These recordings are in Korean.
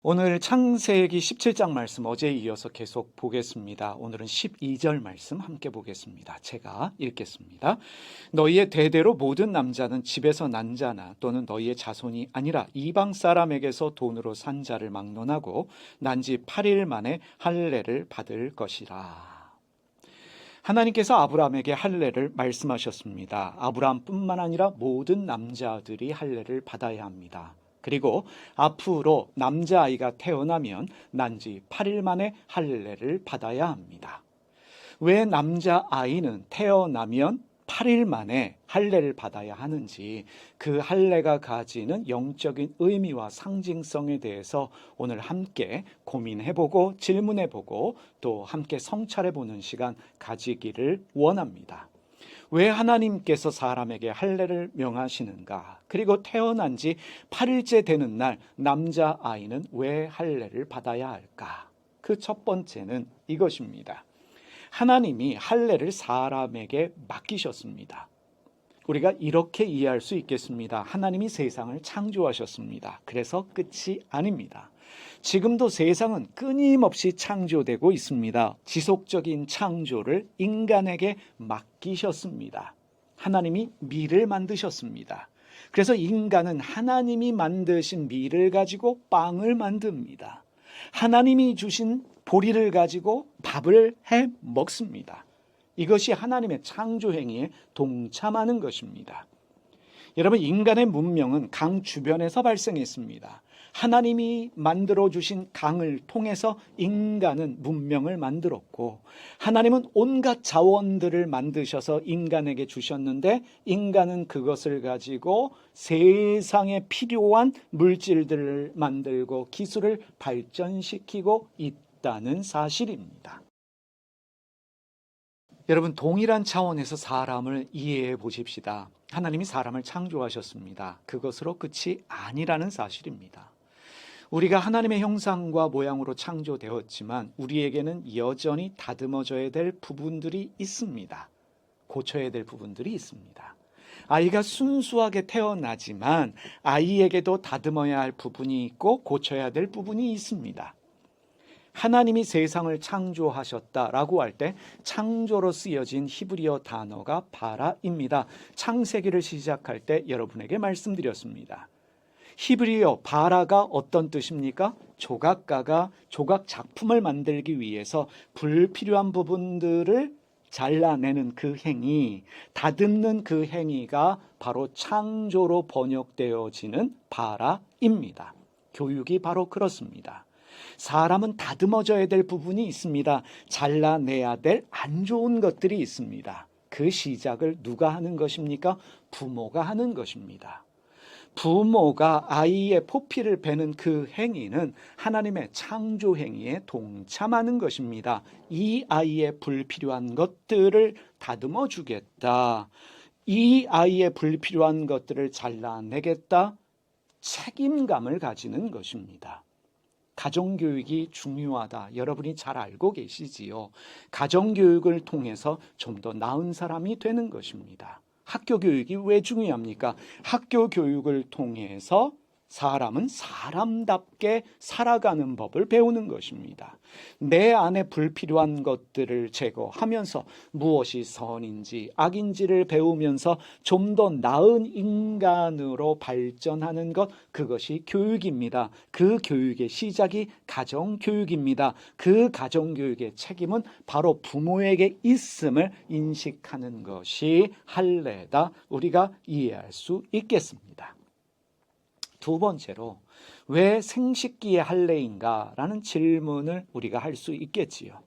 오늘 창세기 17장 말씀 어제에 이어서 계속 보겠습니다. 오늘은 12절 말씀 함께 보겠습니다. 제가 읽겠습니다. 너희의 대대로 모든 남자는 집에서 난 자나 또는 너희의 자손이 아니라 이방 사람에게서 돈으로 산 자를 막론하고 난 지 8일 만에 할례를 받을 것이라. 하나님께서 아브라함에게 할례를 말씀하셨습니다. 아브라함뿐만 아니라 모든 남자들이 할례를 받아야 합니다. 그리고 앞으로 남자아이가 태어나면 난 지 8일 만에 할례를 받아야 합니다. 왜 남자아이는 태어나면 8일 만에 할례를 받아야 하는지, 그 할례가 가지는 영적인 의미와 상징성에 대해서 오늘 함께 고민해보고 질문해보고 또 함께 성찰해보는 시간 가지기를 원합니다. 왜 하나님께서 사람에게 할례를 명하시는가? 그리고 태어난 지 8일째 되는 날 남자아이는 왜 할례를 받아야 할까? 그 첫 번째는 이것입니다. 하나님이 할례를 사람에게 맡기셨습니다. 우리가 이렇게 이해할 수 있겠습니다. 하나님이 세상을 창조하셨습니다. 그래서 끝이 아닙니다. 지금도 세상은 끊임없이 창조되고 있습니다. 지속적인 창조를 인간에게 맡기셨습니다. 하나님이 밀을 만드셨습니다. 그래서 인간은 하나님이 만드신 밀을 가지고 빵을 만듭니다. 하나님이 주신 보리를 가지고 밥을 해 먹습니다. 이것이 하나님의 창조 행위에 동참하는 것입니다. 여러분, 인간의 문명은 강 주변에서 발생했습니다. 하나님이 만들어주신 강을 통해서 인간은 문명을 만들었고, 하나님은 온갖 자원들을 만드셔서 인간에게 주셨는데, 인간은 그것을 가지고 세상에 필요한 물질들을 만들고 기술을 발전시키고 있다는 사실입니다. 여러분, 동일한 차원에서 사람을 이해해 보십시다. 하나님이 사람을 창조하셨습니다. 그것으로 끝이 아니라는 사실입니다. 우리가 하나님의 형상과 모양으로 창조되었지만 우리에게는 여전히 다듬어져야 될 부분들이 있습니다. 고쳐야 될 부분들이 있습니다. 아이가 순수하게 태어나지만 아이에게도 다듬어야 할 부분이 있고 고쳐야 될 부분이 있습니다. 하나님이 세상을 창조하셨다라고 할 때 창조로 쓰여진 히브리어 단어가 바라입니다. 창세기를 시작할 때 여러분에게 말씀드렸습니다. 히브리어 바라가 어떤 뜻입니까? 조각가가 조각 작품을 만들기 위해서 불필요한 부분들을 잘라내는 그 행위, 다듬는 그 행위가 바로 창조로 번역되어지는 바라입니다. 교육이 바로 그렇습니다. 사람은 다듬어져야 될 부분이 있습니다. 잘라내야 될 안 좋은 것들이 있습니다. 그 시작을 누가 하는 것입니까? 부모가 하는 것입니다. 부모가 아이의 포피를 베는 그 행위는 하나님의 창조 행위에 동참하는 것입니다. 이 아이의 불필요한 것들을 다듬어 주겠다. 이 아이의 불필요한 것들을 잘라내겠다. 책임감을 가지는 것입니다. 가정교육이 중요하다. 여러분이 잘 알고 계시지요. 가정교육을 통해서 좀 더 나은 사람이 되는 것입니다. 학교 교육이 왜 중요합니까? 학교 교육을 통해서 사람은 사람답게 살아가는 법을 배우는 것입니다. 내 안에 불필요한 것들을 제거하면서 무엇이 선인지 악인지를 배우면서 좀 더 나은 인간으로 발전하는 것, 그것이 교육입니다. 그 교육의 시작이 가정교육입니다. 그 가정교육의 책임은 바로 부모에게 있음을 인식하는 것이 할례다. 우리가 이해할 수 있겠습니다. 두 번째로, 왜 생식기의 할례인가? 라는 질문을 우리가 할 수 있겠지요.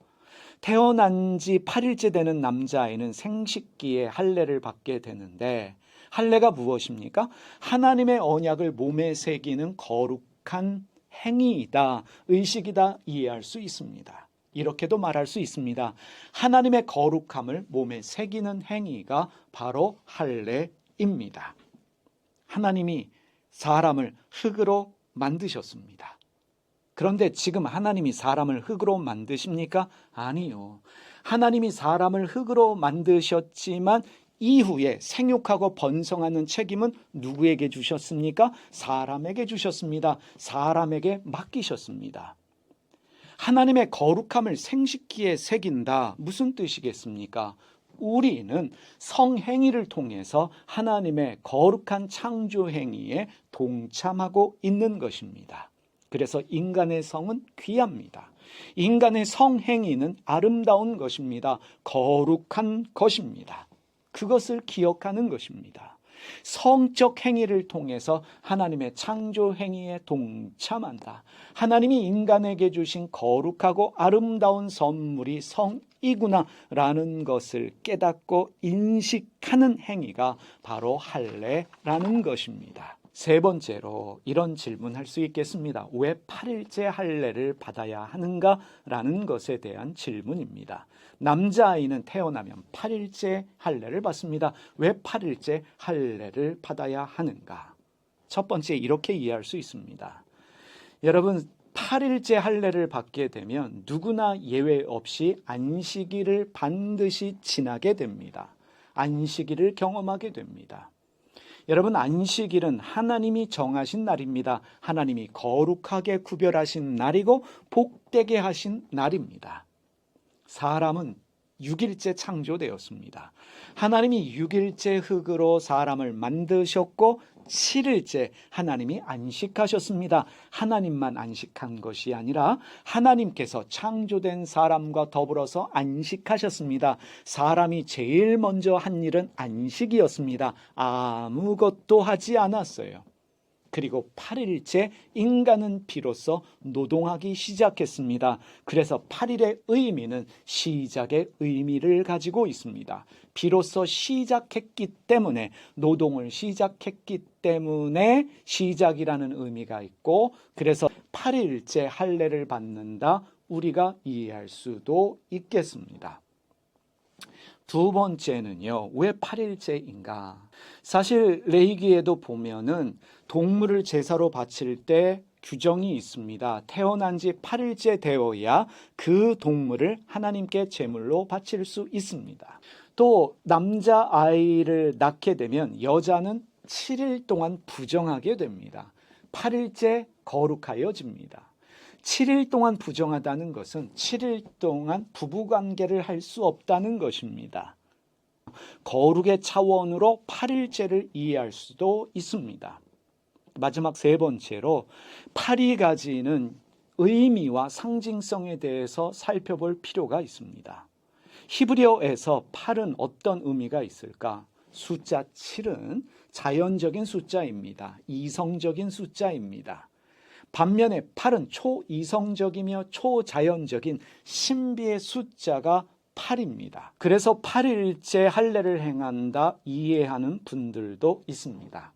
태어난 지 8일째 되는 남자아이는 생식기의 할례를 받게 되는데, 할례가 무엇입니까? 하나님의 언약을 몸에 새기는 거룩한 행위이다, 의식이다 이해할 수 있습니다. 이렇게도 말할 수 있습니다. 하나님의 거룩함을 몸에 새기는 행위가 바로 할례입니다. 하나님이 사람을 흙으로 만드셨습니다. 그런데 지금 하나님이 사람을 흙으로 만드십니까? 아니요. 하나님이 사람을 흙으로 만드셨지만 이후에 생육하고 번성하는 책임은 누구에게 주셨습니까? 사람에게 주셨습니다. 사람에게 맡기셨습니다. 하나님의 거룩함을 생식기에 새긴다. 무슨 뜻이겠습니까? 우리는 성행위를 통해서 하나님의 거룩한 창조 행위에 동참하고 있는 것입니다. 그래서 인간의 성은 귀합니다. 인간의 성행위는 아름다운 것입니다. 거룩한 것입니다. 그것을 기억하는 것입니다. 성적 행위를 통해서 하나님의 창조 행위에 동참한다. 하나님이 인간에게 주신 거룩하고 아름다운 선물이 성이구나라는 것을 깨닫고 인식하는 행위가 바로 할례라는 것입니다. 세 번째로 이런 질문할 수 있겠습니다. 왜 8일째 할례를 받아야 하는가라는 것에 대한 질문입니다. 남자아이는 태어나면 8일째 할례를 받습니다. 왜 8일째 할례를 받아야 하는가? 첫 번째, 이렇게 이해할 수 있습니다. 여러분, 8일째 할례를 받게 되면 누구나 예외 없이 안식일을 반드시 지나게 됩니다. 안식일을 경험하게 됩니다. 여러분, 안식일은 하나님이 정하신 날입니다. 하나님이 거룩하게 구별하신 날이고 복되게 하신 날입니다. 사람은 6일째 창조되었습니다. 하나님이 6일째 흙으로 사람을 만드셨고 7일째 하나님이 안식하셨습니다. 하나님만 안식한 것이 아니라 하나님께서 창조된 사람과 더불어서 안식하셨습니다. 사람이 제일 먼저 한 일은 안식이었습니다. 아무것도 하지 않았어요. 그리고 8일째 인간은 비로소 노동하기 시작했습니다. 그래서 8일의 의미는 시작의 의미를 가지고 있습니다. 비로소 시작했기 때문에, 노동을 시작했기 때문에 시작이라는 의미가 있고, 그래서 8일째 할례를 받는다, 우리가 이해할 수도 있겠습니다. 두 번째는요, 왜 8일째인가? 사실 레위기에도 보면은 동물을 제사로 바칠 때 규정이 있습니다. 태어난 지 8일째 되어야 그 동물을 하나님께 제물로 바칠 수 있습니다. 또 남자아이를 낳게 되면 여자는 7일 동안 부정하게 됩니다. 8일째 거룩하여집니다. 7일 동안 부정하다는 것은 7일 동안 부부관계를 할 수 없다는 것입니다. 거룩의 차원으로 8일째를 이해할 수도 있습니다. 마지막 세 번째로 8이 가지는 의미와 상징성에 대해서 살펴볼 필요가 있습니다. 히브리어에서 8은 어떤 의미가 있을까? 숫자 7은 자연적인 숫자입니다. 이성적인 숫자입니다. 반면에 8은 초이성적이며 초자연적인 신비의 숫자가 8입니다. 그래서 8일째 할례를 행한다 이해하는 분들도 있습니다.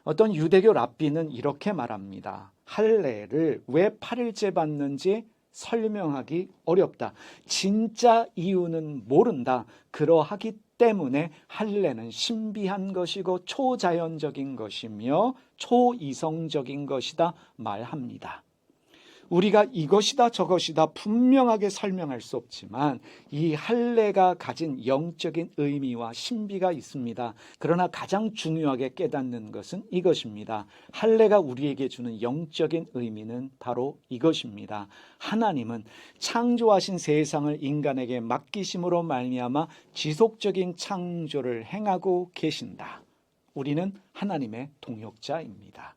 어떤 유대교 랍비는 이렇게 말합니다. 할례를 왜 8일째 받는지 설명하기 어렵다. 진짜 이유는 모른다. 그러하기 때문에 할례는 신비한 것이고 초자연적인 것이며 초이성적인 것이다 말합니다. 우리가 이것이다 저것이다 분명하게 설명할 수 없지만 이 할례가 가진 영적인 의미와 신비가 있습니다. 그러나 가장 중요하게 깨닫는 것은 이것입니다. 할례가 우리에게 주는 영적인 의미는 바로 이것입니다. 하나님은 창조하신 세상을 인간에게 맡기심으로 말미암아 지속적인 창조를 행하고 계신다. 우리는 하나님의 동역자입니다.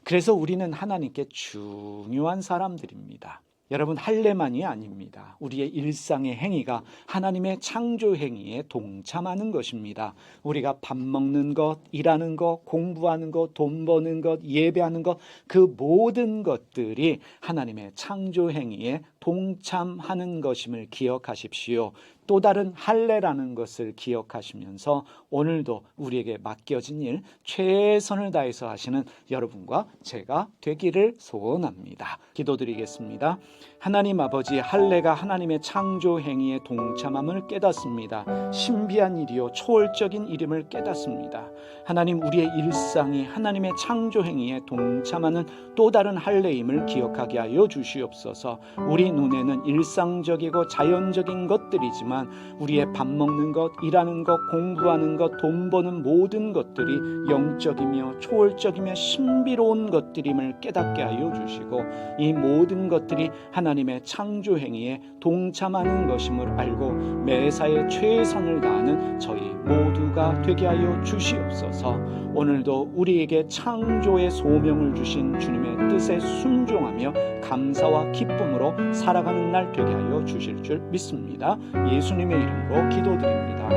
그래서 우리는 하나님께 중요한 사람들입니다. 여러분, 할례만이 아닙니다. 우리의 일상의 행위가 하나님의 창조 행위에 동참하는 것입니다. 우리가 밥 먹는 것, 일하는 것, 공부하는 것, 돈 버는 것, 예배하는 것, 그 모든 것들이 하나님의 창조 행위에 동참하는 것임을 기억하십시오. 또 다른 할례라는 것을 기억하시면서 오늘도 우리에게 맡겨진 일 최선을 다해서 하시는 여러분과 제가 되기를 소원합니다. 기도드리겠습니다. 하나님 아버지, 할례가 하나님의 창조 행위에 동참함을 깨닫습니다. 신비한 일이요 초월적인 일임을 깨닫습니다. 하나님, 우리의 일상이 하나님의 창조 행위에 동참하는 또 다른 할례임을 기억하게 하여 주시옵소서. 우리 눈에는 일상적이고 자연적인 것들이지만 우리의 밥 먹는 것, 일하는 것, 공부하는 것, 돈 버는 모든 것들이 영적이며 초월적이며 신비로운 것들임을 깨닫게 하여 주시고 이 모든 것들이 하나님의 창조 행위에 동참하는 것임을 알고 매사에 최선을 다하는 저희 모두가 되게 하여 주시옵소서. 오늘도 우리에게 창조의 소명을 주신 주님의 뜻에 순종하며 감사와 기쁨으로 살아가는 날 되게 하여 주실 줄 믿습니다. 예수님의 이름으로 기도드립니다.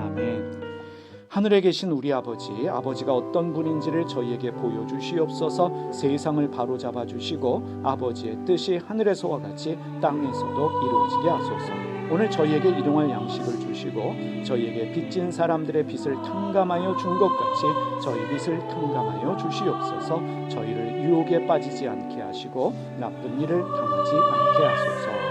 아멘. 하늘에 계신 우리 아버지가 어떤 분인지를 저희에게 보여주시옵소서. 세상을 바로잡아 주시고 아버지의 뜻이 하늘에서와 같이 땅에서도 이루어지게 하소서. 오늘 저희에게 일용할 양식을 주시고 저희에게 빚진 사람들의 빚을 탕감하여 준 것 같이 저희 빚을 탕감하여 주시옵소서. 저희를 유혹에 빠지지 않게 하시고 나쁜 일을 당하지 않게 하소서.